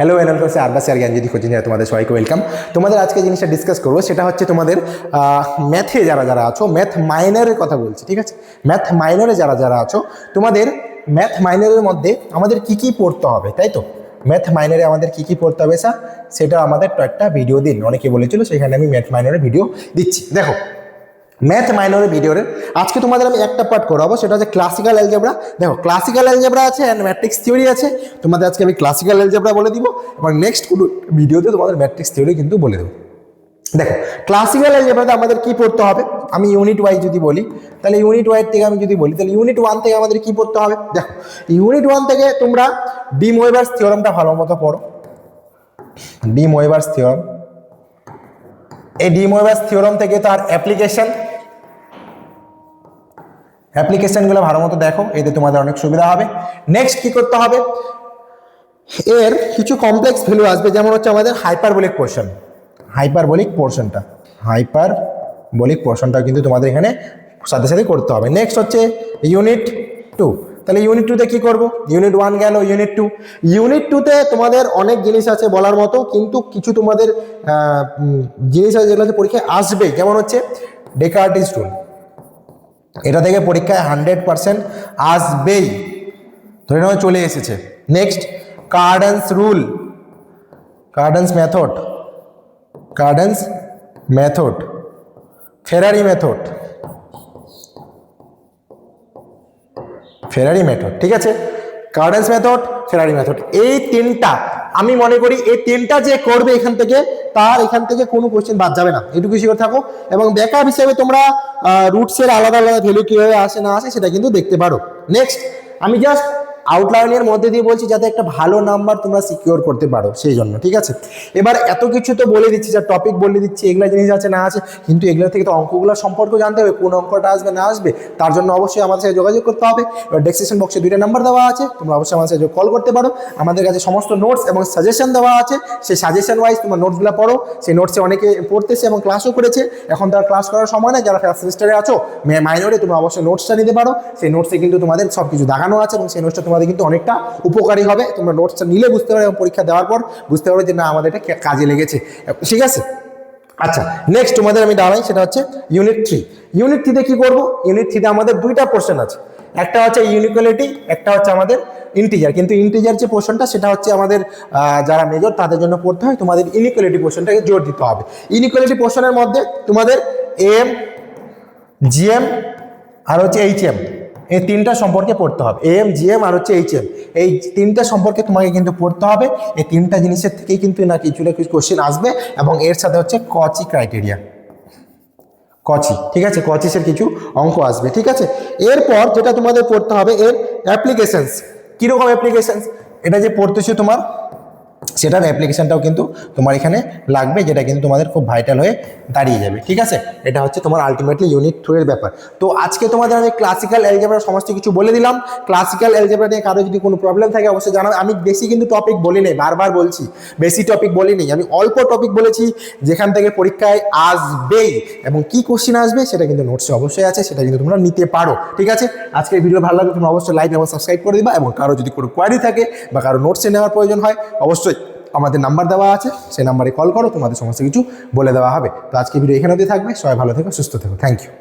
Hello NL কোর্সে আরবাসি আর জ্ঞান যদি কোচিং তোমাদের সবাইকে ওয়েলকাম। তোমাদের আজকে জিনিসটা ডিসকাস করবো, সেটা হচ্ছে তোমাদের ম্যাথে যারা আছো, ম্যাথ মাইনরের কথা বলছি, ঠিক আছে? ম্যাথ মাইনরে যারা আছো, তোমাদের ম্যাথ মাইনরের মধ্যে আমাদের কি পড়তে হবে, তাই তো? ম্যাথ মাইনরে আমাদের কি পড়তে হবে সেটা আমাদের তো একটা ভিডিও দিন, অনেকে বলেছিল, সেখানে আমি ম্যাথ মাইনরের ভিডিও দিচ্ছি। দেখো, ম্যাথ মাইনরের ভিডিওরে আজকে তোমাদের আমি একটা পার্ট করাবো, সেটা হচ্ছে ক্লাসিক্যাল অ্যালজেব্রা। দেখো, ক্লাসিক্যাল অ্যালজেব্রা আছে অ্যান্ড ম্যাট্রিক্স থিওরি আছে। তোমাদের আজকে আমি ক্লাসিক্যাল অ্যালজেব্রা বলে দিব এবং নেক্সট ভিডিওতে তোমাদের ম্যাট্রিক্স থিওরি কিন্তু বলে দেবো। দেখো, ক্লাসিক্যাল অ্যালজেব্রাতে আমাদের কি পড়তে হবে, আমি ইউনিট ওয়াইজ যদি বলি, তাহলে ইউনিট ওয়াইজ থেকে আমি যদি বলি, তাহলে ইউনিট 1 থেকে আমাদের কি পড়তে হবে। দেখো, ইউনিট 1 থেকে তোমরা ডি মোয়েভার্স থিওরামটা ভালো মতো পড়ো। ডি মোয়েভার্স থিওরাম, এই ডি মোয়েভার্স থিওরাম থেকে তার অ্যাপ্লিকেশনগুলো ভালো মতো দেখো, এতে তোমাদের অনেক সুবিধা হবে। নেক্সট কি করতে হবে, এর কিছু কমপ্লেক্স ভ্যালু আসবে, যেমন হচ্ছে আমাদের হাইপারবোলিক পোর্শনটা কিন্তু তোমাদের এখানে সাথে করতে হবে। নেক্সট হচ্ছে ইউনিট 2, তাহলে ইউনিট 2তে কি করব, ইউনিট 1 গেল, ইউনিট 2তে তোমাদের অনেক জিনিস আছে বলার মতো, কিন্তু কিছু তোমাদের জিনিস আছে যেগুলো পরীক্ষায় আসবে, যেমন হচ্ছে ডেকার্টিস রুল, এটা থেকে পরীক্ষায় 100% আসবেই, ধরে নাও চলে এসেছে। নেক্সট কার্ডেন্স রুল, কার্ডেন্স মেথড, ফেরারি মেথড, ঠিক আছে? কার্ডেন্স মেথড, ফেরারি মেথড, এই তিনটা আমি মনে করি এই তিনটা যে করবে এখান থেকে কোনো কোশ্চেন বাদ যাবে না, এটুকু শিওর থাকো। এবং ব্যাকআপ হিসেবে তোমরা রুটসের আলাদা ভ্যালু কীভাবে আসে না আসে সেটা কিন্তু দেখতে পারো। নেক্সট আমি জাস্ট আউটলাইনের মধ্যে দিয়ে বলছি যাতে একটা ভালো নাম্বার তোমরা সিকিওর করতে পারো, সেই জন্য, ঠিক আছে? এবার এত কিছু তো বলে দিচ্ছি, যা টপিক বলে দিচ্ছি, এগুলো জিনিস আছে না আছে, কিন্তু এগুলো থেকে তো অঙ্কগুলোর সম্পর্ক জানতে হবে, কোন অঙ্কটা আসবে না আসবে, তার জন্য অবশ্যই আমাদের সাথে যোগাযোগ করতে হবে। এবার ডেসক্রিপশন বক্সে 2টা নাম্বার দেওয়া আছে, তোমরা অবশ্যই আমাদের সাথে কল করতে পারো। আমাদের কাছে সমস্ত নোটস এবং সাজেশন দেওয়া আছে, সেই সাজেশন ওয়াইজ তোমার নোটসগুলো পড়ো। সেই নোটসে অনেকে পড়তেছে এবং ক্লাসও করেছে, এখন তার ক্লাস করার সময় না, যারা ফার্স্ট সেমিস্টারে আছো মাইনরে, তোমরা অবশ্যই নোটসটা নিতে পারো। সেই নোটসে কিন্তু তোমাদের সব কিছু দেখানো আছে এবং সেই নোটসটা তোমাদের কিন্তু অনেকটা উপকারী হবে। তোমরা নোটসটা নিলে বুঝতে পারো এবং পরীক্ষা দেওয়ার পর বুঝতে পারো যে না, আমাদের এটা কাজে লেগেছে, ঠিক আছে? আচ্ছা, নেক্সট তোমাদের আমি দাঁড়াই, সেটা হচ্ছে ইউনিট 3। ইউনিট 3তে কি করবো, ইউনিট 3তে আমাদের 2টা পোর্শন আছে, একটা হচ্ছে ইউনিকুয়ালিটি, একটা হচ্ছে আমাদের ইন্টিজার। কিন্তু ইন্টিজার যে পোর্শনটা সেটা হচ্ছে আমাদের যারা মেজর তাদের জন্য পড়তে হয়, তোমাদের ইনইকুয়ালিটি পোর্শনটাকে জোর দিতে হবে। ইনইকুয়ালিটি পোর্শনের মধ্যে তোমাদের এম, জিএম আর হচ্ছে এইচএম, এই তিনটা সম্পর্কে পড়তে হবে। এম, জিএম আর হচ্ছে এইচএম, এই তিনটা সম্পর্কে তোমাকে কিন্তু পড়তে হবে। এই তিনটা জিনিসের থেকেই কিন্তু না কিছু না কিছু কোশ্চেন আসবে, এবং এর সাথে হচ্ছে কচি ক্রাইটেরিয়া, ঠিক আছে? কচিসের কিছু অঙ্ক আসবে, ঠিক আছে? এরপর যেটা তোমাদের পড়তে হবে, এর অ্যাপ্লিকেশনস। কীরকম অ্যাপ্লিকেশনস, এটা যে পড়তেছো তোমার, সেটার অ্যাপ্লিকেশনটাও কিন্তু তোমার এখানে লাগবে, যেটা কিন্তু তোমাদের খুব ভাইটাল হয়ে দাঁড়িয়ে যাবে, ঠিক আছে? এটা হচ্ছে তোমার আলটিমেটলি ইউনিট 2 এর ব্যাপার। তো আজকে তোমাদের আমি ক্লাসিক্যাল অ্যালজেব্রা সমস্ত কিছু বলে দিলাম। ক্লাসিক্যাল অ্যালজেব্রা নিয়ে কারো যদি কোনো প্রবলেম থাকে অবশ্যই জানাবে। আমি বেশি কিন্তু টপিক বলি নেই, বারবার বলছি, বেশি টপিক বলি নেই, আমি অল্প টপিক বলেছি যেখান থেকে পরীক্ষায় আসবেই, এবং কি কোশ্চেন আসবে সেটা কিন্তু নোটসে অবশ্যই আছে, সেটা কিন্তু তোমরা নিতে পারো, ঠিক আছে? আজকের ভিডিও ভালো লাগলে তোমরা অবশ্যই লাইক এবং সাবস্ক্রাইব করে দিবা, এবং কারো যদি কোনো কোয়ারি থাকে বা কারো নোটসে নেওয়ার প্রয়োজন হয় অবশ্যই আমাদের নাম্বার দেওয়া আছে, সেই নাম্বারে কল করো, তোমাদের সমস্ত কিছু বলে দেওয়া হবে। তো আজকে ভিডিও এখানে অবধি থাকবে, সবাই ভালো থেকো, সুস্থ থেকো, থ্যাংক ইউ।